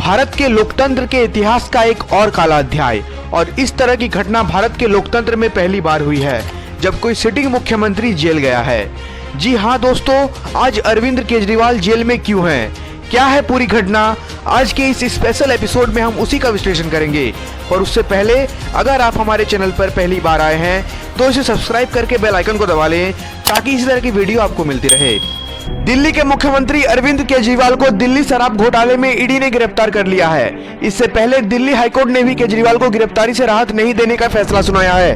भारत के लोकतंत्र के इतिहास का एक और काला अध्याय। और इस तरह की घटना भारत के लोकतंत्र में पहली बार हुई है जब कोई सिटिंग मुख्यमंत्री जेल गया है। जी हाँ दोस्तों, आज अरविंद केजरीवाल जेल में क्यों हैं, क्या है पूरी घटना, आज के इस स्पेशल एपिसोड में हम उसी का विश्लेषण करेंगे। और उससे पहले अगर आप हमारे चैनल पर पहली बार आए हैं तो इसे सब्सक्राइब करके बेल आइकन को दबा लें ताकि इसी तरह की वीडियो आपको मिलती रहे। दिल्ली के मुख्यमंत्री अरविंद केजरीवाल को दिल्ली शराब घोटाले में ईडी ने गिरफ्तार कर लिया है। इससे पहले दिल्ली हाईकोर्ट ने भी केजरीवाल को गिरफ्तारी से राहत नहीं देने का फैसला सुनाया है।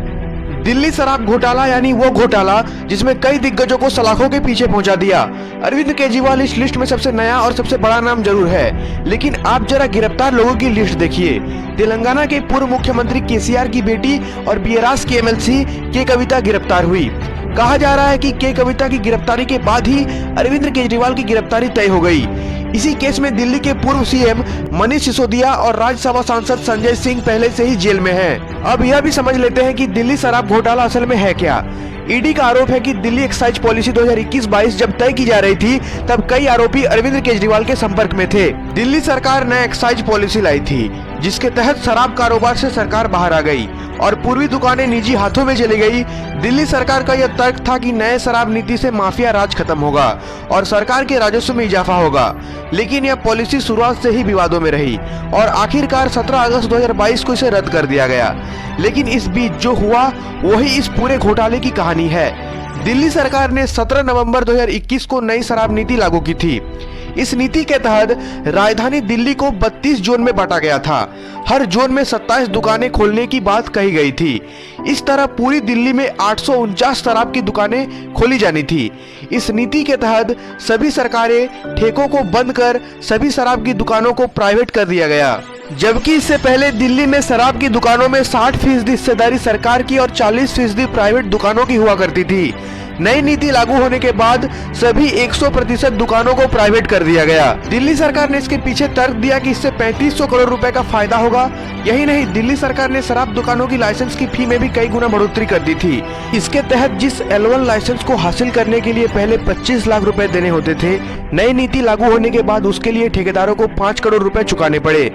दिल्ली शराब घोटाला यानी वो घोटाला जिसमें कई दिग्गजों को सलाखों के पीछे पहुंचा दिया। अरविंद केजरीवाल इस लिस्ट में सबसे नया और सबसे बड़ा नाम जरूर है, लेकिन आप जरा गिरफ्तार लोगों की लिस्ट देखिए। तेलंगाना के पूर्व मुख्यमंत्री केसीआर की बेटी और बीआरएस की एमएलसी के कविता गिरफ्तार हुई। कहा जा रहा है कि के कविता की गिरफ्तारी के बाद ही अरविंद केजरीवाल की गिरफ्तारी तय हो गई। इसी केस में दिल्ली के पूर्व सीएम मनीष सिसोदिया और राज्यसभा सांसद संजय सिंह पहले से ही जेल में हैं। अब यह भी समझ लेते हैं कि दिल्ली शराब घोटाला असल में है क्या। ईडी का आरोप है कि दिल्ली एक्साइज पॉलिसी 2021-22 जब तय की जा रही थी तब कई आरोपी अरविंद केजरीवाल के संपर्क में थे। दिल्ली सरकार नई एक्साइज पॉलिसी लाई थी जिसके तहत शराब कारोबार से सरकार बाहर आ गई और पूर्वी दुकानें निजी हाथों में चली गई। दिल्ली सरकार का यह तर्क था कि नए शराब नीति से माफिया राज खत्म होगा और सरकार के राजस्व में इजाफा होगा, लेकिन यह पॉलिसी शुरुआत से ही विवादों में रही और आखिरकार 17 अगस्त 2022 को इसे रद्द कर दिया गया। लेकिन इस बीच जो हुआ वही इस पूरे घोटाले की कहानी है। दिल्ली सरकार ने 17 नवंबर 2021 को नई शराब नीति लागू की थी। इस नीति के तहत राजधानी दिल्ली को 32 जोन में बांटा गया था। हर जोन में 27 दुकानें खोलने की बात कही गई थी। इस तरह पूरी दिल्ली में 849 शराब की दुकानें खोली जानी थी। इस नीति के तहत सभी सरकारें ठेकों को बंद कर सभी शराब की दुकानों को प्राइवेट कर दिया गया, जबकि इससे पहले दिल्ली में शराब की दुकानों में 60% हिस्सेदारी सरकार की और 40% प्राइवेट दुकानों की हुआ करती थी। नई नीति लागू होने के बाद सभी 100% दुकानों को प्राइवेट कर दिया गया। दिल्ली सरकार ने इसके पीछे तर्क दिया कि इससे 3500 करोड़ रुपए का फायदा होगा। यही नहीं, दिल्ली सरकार ने शराब दुकानों की लाइसेंस की फी में भी कई गुना बढ़ोतरी कर दी थी। इसके तहत जिस L1 लाइसेंस को हासिल करने के लिए पहले 25 लाख रुपए देने होते थे, नई नीति लागू होने के बाद उसके लिए ठेकेदारों को 5 करोड़ रुपए चुकाने पड़े।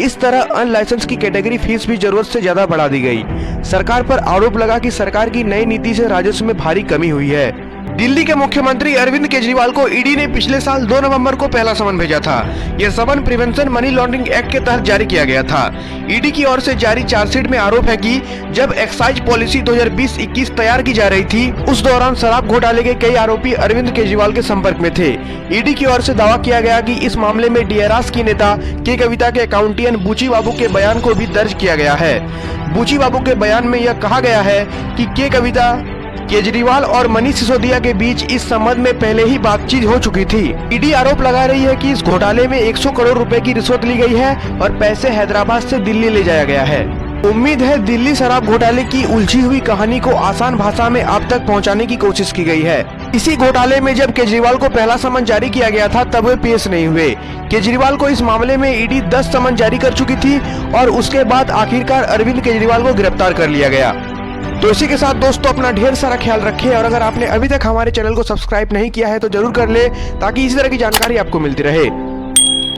इस तरह अनलाइसेंस की कैटेगरी फीस भी जरूरत से ज्यादा बढ़ा दी गई। सरकार पर आरोप लगा कि सरकार की नई नीति से राजस्व में भारी कमी हुई है। दिल्ली के मुख्यमंत्री अरविंद केजरीवाल को ईडी ने पिछले साल 2 नवंबर को पहला समन भेजा था। यह समन प्रिवेंशन मनी लॉन्ड्रिंग एक्ट के तहत जारी किया गया था। ईडी की ओर से जारी चार्जशीट में आरोप है कि जब एक्साइज पॉलिसी 2020-21 तैयार की जा रही थी उस दौरान शराब घोटाले के कई आरोपी अरविंद केजरीवाल के संपर्क में थे। ईडी की ओर से दावा किया गया कि इस मामले में डीआरएस की नेता के कविता के अकाउंटियन बुची बाबू के बयान को भी दर्ज किया गया है। बुची बाबू के बयान में यह कहा गया है कि के कविता, केजरीवाल और मनीष सिसोदिया के बीच इस संबंध में पहले ही बातचीत हो चुकी थी। ईडी आरोप लगा रही है कि इस घोटाले में 100 करोड़ रुपए की रिश्वत ली गई है और पैसे हैदराबाद से दिल्ली ले जाया गया है। उम्मीद है दिल्ली शराब घोटाले की उलझी हुई कहानी को आसान भाषा में आप तक पहुंचाने की कोशिश की गई है। इसी घोटाले में जब केजरीवाल को पहला समन जारी किया गया था तब वे पेश नहीं हुए। केजरीवाल को इस मामले में ईडी 10 समन जारी कर चुकी थी और उसके बाद आखिरकार अरविंद केजरीवाल को गिरफ्तार कर लिया गया। तो इसी के साथ दोस्तों अपना ढेर सारा ख्याल रखें और अगर आपने अभी तक हमारे चैनल को सब्सक्राइब नहीं किया है तो जरूर कर ले ताकि इसी तरह की जानकारी आपको मिलती रहे।